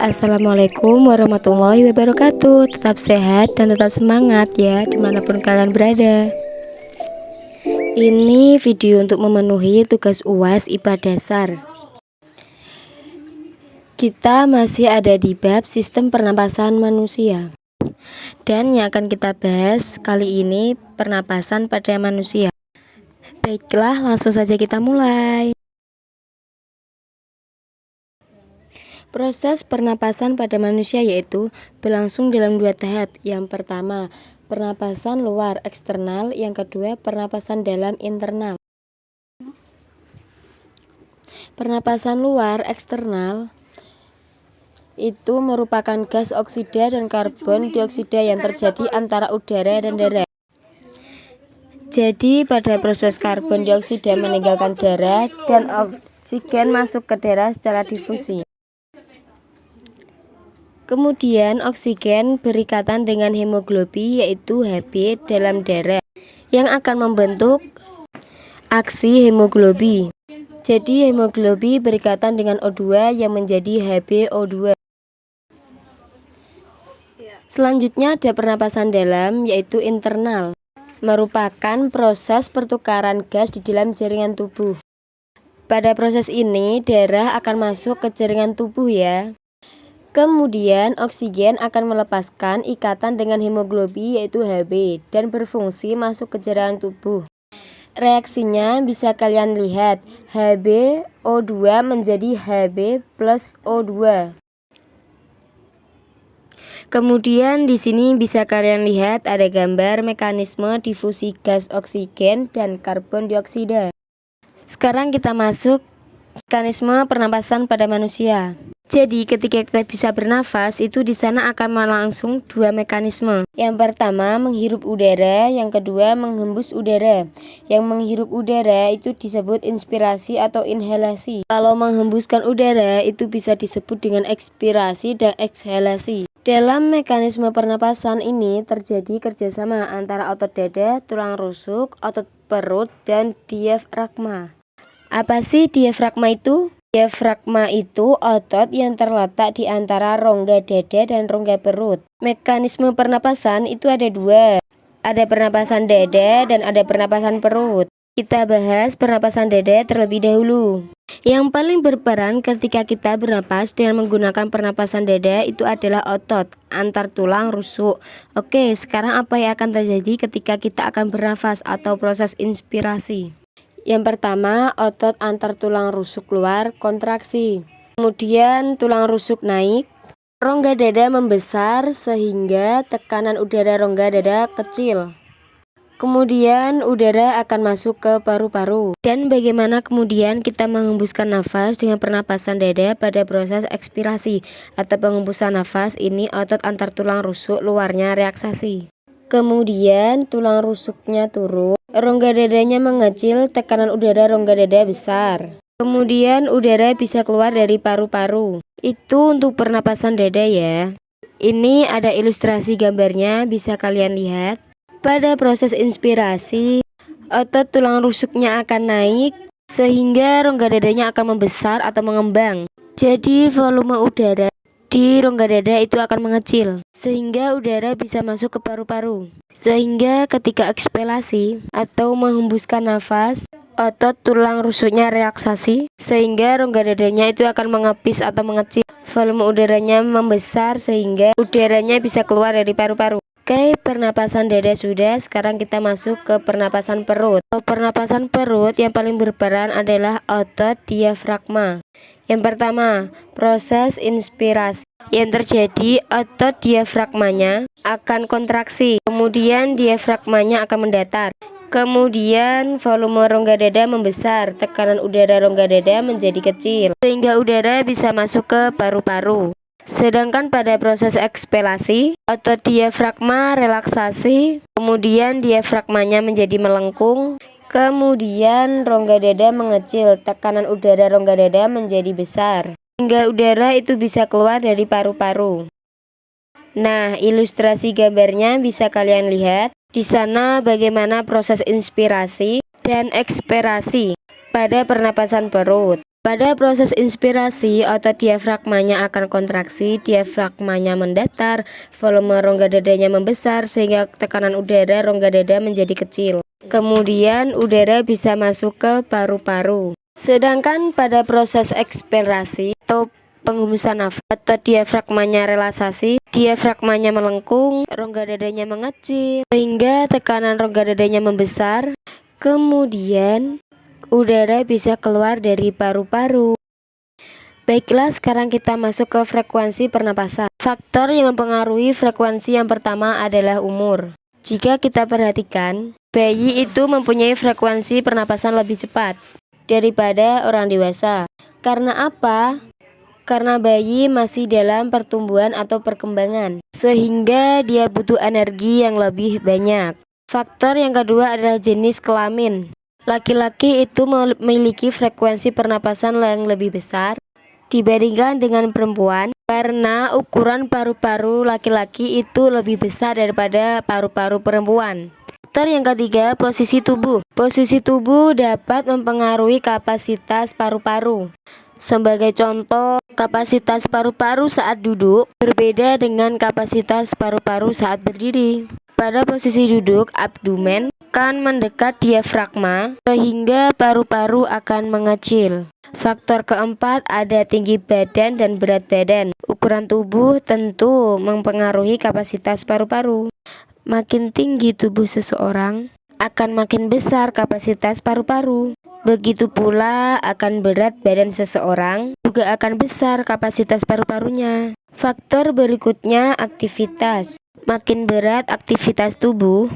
Assalamualaikum warahmatullahi wabarakatuh. Tetap sehat dan tetap semangat ya dimanapun kalian berada. Ini video untuk memenuhi tugas UAS IPA dasar. Kita masih ada di bab sistem pernapasan manusia. Dan yang akan kita bahas kali ini pernapasan pada manusia. Baiklah, langsung saja kita mulai. Proses pernapasan pada manusia yaitu berlangsung dalam dua tahap. Yang pertama, pernapasan luar eksternal, yang kedua, pernapasan dalam internal. Pernapasan luar eksternal itu merupakan gas oksida dan karbon dioksida yang terjadi antara udara dan darah. Jadi pada proses karbon dioksida meninggalkan darah dan oksigen masuk ke darah secara difusi. Kemudian oksigen berikatan dengan hemoglobin yaitu Hb dalam darah yang akan membentuk aksi hemoglobin. Jadi hemoglobin berikatan dengan O2 yang menjadi HbO2. Selanjutnya ada pernapasan dalam yaitu internal, merupakan proses pertukaran gas di dalam jaringan tubuh. Pada proses ini darah akan masuk ke jaringan tubuh ya. Kemudian oksigen akan melepaskan ikatan dengan hemoglobin yaitu Hb dan berfungsi masuk ke jaringan tubuh. Reaksinya bisa kalian lihat, HbO2 menjadi Hb plus O2. Kemudian di sini bisa kalian lihat ada gambar mekanisme difusi gas oksigen dan karbon dioksida. Sekarang kita masuk mekanisme pernapasan pada manusia. Jadi ketika kita bisa bernafas itu di sana akan berlangsung dua mekanisme. Yang pertama menghirup udara, yang kedua menghembus udara. Yang menghirup udara itu disebut inspirasi atau inhalasi. Kalau menghembuskan udara itu bisa disebut dengan ekspirasi dan ekshalasi. Dalam mekanisme pernapasan ini terjadi kerjasama antara otot dada, tulang rusuk, otot perut, dan diafragma. Apa sih diafragma itu? Diafragma itu otot yang terletak di antara rongga dada dan rongga perut. Mekanisme pernapasan itu ada dua. Ada pernapasan dada dan ada pernapasan perut. Kita bahas pernapasan dada terlebih dahulu. Yang paling berperan ketika kita bernapas dengan menggunakan pernapasan dada itu adalah otot antar tulang rusuk. Oke, sekarang apa yang akan terjadi ketika kita akan bernafas atau proses inspirasi? Yang pertama, otot antar tulang rusuk keluar kontraksi. Kemudian tulang rusuk naik, rongga dada membesar sehingga tekanan udara rongga dada kecil. Kemudian udara akan masuk ke paru-paru. Dan bagaimana kemudian kita menghembuskan nafas dengan pernapasan dada pada proses ekspirasi atau penghembusan nafas ini otot antar tulang rusuk luarnya relaksasi. Kemudian tulang rusuknya turun, rongga dadanya mengecil, tekanan udara rongga dada besar. Kemudian udara bisa keluar dari paru-paru. Itu untuk pernapasan dada ya. Ini ada ilustrasi gambarnya, bisa kalian lihat. Pada proses inspirasi, otot tulang rusuknya akan naik sehingga rongga dadanya akan membesar atau mengembang. Jadi volume udara di rongga dada itu akan mengecil sehingga udara bisa masuk ke paru-paru. Sehingga ketika ekspirasi atau menghembuskan nafas, otot tulang rusuknya relaksasi sehingga rongga dadanya itu akan mengepis atau mengecil. Volume udaranya membesar sehingga udaranya bisa keluar dari paru-paru. Oke, pernapasan dada sudah, sekarang kita masuk ke pernapasan perut. Pernapasan perut yang paling berperan adalah otot diafragma. Yang pertama, proses inspirasi. Yang terjadi, otot diafragmanya akan kontraksi, kemudian diafragmanya akan mendatar. Kemudian volume rongga dada membesar, tekanan udara rongga dada menjadi kecil, sehingga udara bisa masuk ke paru-paru. Sedangkan pada proses ekspirasi, otot diafragma relaksasi, kemudian diafragmanya menjadi melengkung, kemudian rongga dada mengecil, tekanan udara rongga dada menjadi besar, hingga udara itu bisa keluar dari paru-paru. Nah, ilustrasi gambarnya bisa kalian lihat. Di sana bagaimana proses inspirasi dan ekspirasi pada pernapasan perut. Pada proses inspirasi, otot diafragmanya akan kontraksi, diafragmanya mendatar, volume rongga dadanya membesar sehingga tekanan udara rongga dada menjadi kecil. Kemudian udara bisa masuk ke paru-paru. Sedangkan pada proses ekspirasi atau penghembusan nafas, otot diafragmanya relaksasi, diafragmanya melengkung, rongga dadanya mengecil sehingga tekanan rongga dadanya membesar. Kemudian udara bisa keluar dari paru-paru. Baiklah, sekarang kita masuk ke frekuensi pernapasan. Faktor yang mempengaruhi frekuensi yang pertama adalah umur. Jika kita perhatikan, bayi itu mempunyai frekuensi pernapasan lebih cepat daripada orang dewasa. Karena apa? Karena bayi masih dalam pertumbuhan atau perkembangan, sehingga dia butuh energi yang lebih banyak. Faktor yang kedua adalah jenis kelamin. Laki-laki itu memiliki frekuensi pernapasan yang lebih besar dibandingkan dengan perempuan karena ukuran paru-paru laki-laki itu lebih besar daripada paru-paru perempuan. Faktor yang ketiga, posisi tubuh. Posisi tubuh dapat mempengaruhi kapasitas paru-paru. Sebagai contoh, kapasitas paru-paru saat duduk berbeda dengan kapasitas paru-paru saat berdiri. Pada posisi duduk, abdomen akan mendekat diafragma sehingga paru-paru akan mengecil. Faktor keempat ada tinggi badan dan berat badan. Ukuran tubuh tentu mempengaruhi kapasitas paru-paru. Makin tinggi tubuh seseorang, akan makin besar kapasitas paru-paru. Begitu pula akan berat badan seseorang, juga akan besar kapasitas paru-parunya. Faktor berikutnya aktivitas. Makin berat aktivitas tubuh,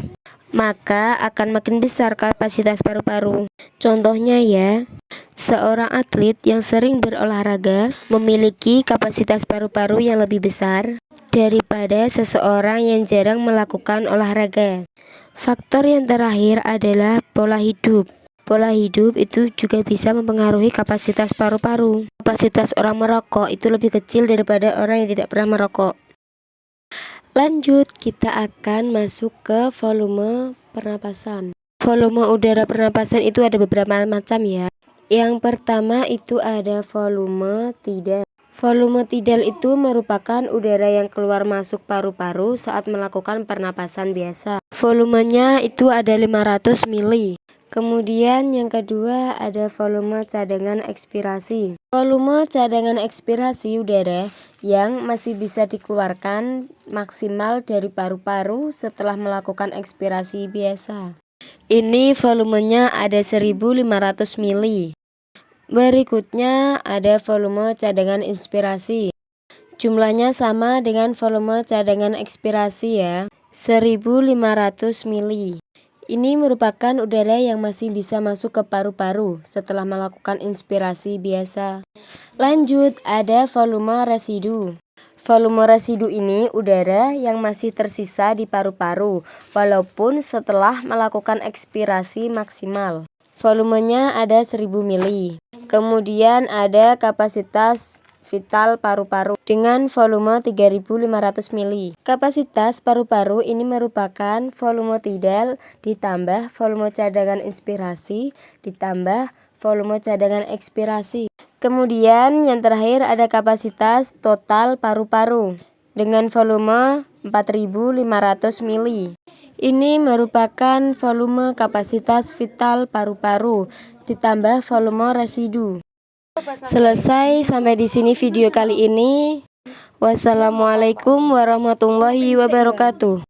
maka akan makin besar kapasitas paru-paru. Contohnya ya, seorang atlet yang sering berolahraga memiliki kapasitas paru-paru yang lebih besar daripada seseorang yang jarang melakukan olahraga. Faktor yang terakhir adalah pola hidup. Pola hidup itu juga bisa mempengaruhi kapasitas paru-paru. Kapasitas orang merokok itu lebih kecil daripada orang yang tidak pernah merokok. Lanjut, kita akan masuk ke volume pernapasan. Volume udara pernapasan itu ada beberapa macam ya. Yang pertama itu ada volume tidal. Volume tidal itu merupakan udara yang keluar masuk paru-paru saat melakukan pernapasan biasa. Volumenya itu ada 500 mili. Kemudian yang kedua ada volume cadangan ekspirasi. Volume cadangan ekspirasi udara yang masih bisa dikeluarkan maksimal dari paru-paru setelah melakukan ekspirasi biasa. Ini volumenya ada 1500 mili. Berikutnya ada volume cadangan inspirasi. Jumlahnya sama dengan volume cadangan ekspirasi ya, 1500 mili. Ini merupakan udara yang masih bisa masuk ke paru-paru setelah melakukan inspirasi biasa. Lanjut, ada volume residu. Volume residu ini udara yang masih tersisa di paru-paru walaupun setelah melakukan ekspirasi maksimal. Volumenya ada 1000 mili. Kemudian ada kapasitas vital paru-paru dengan volume 3500 mili. Kapasitas paru-paru ini merupakan volume tidal ditambah volume cadangan inspirasi ditambah volume cadangan ekspirasi. Kemudian yang terakhir ada kapasitas total paru-paru dengan volume 4500 mili. Ini merupakan volume kapasitas vital paru-paru ditambah volume residu. Selesai sampai di sini video kali ini. Wassalamualaikum warahmatullahi wabarakatuh.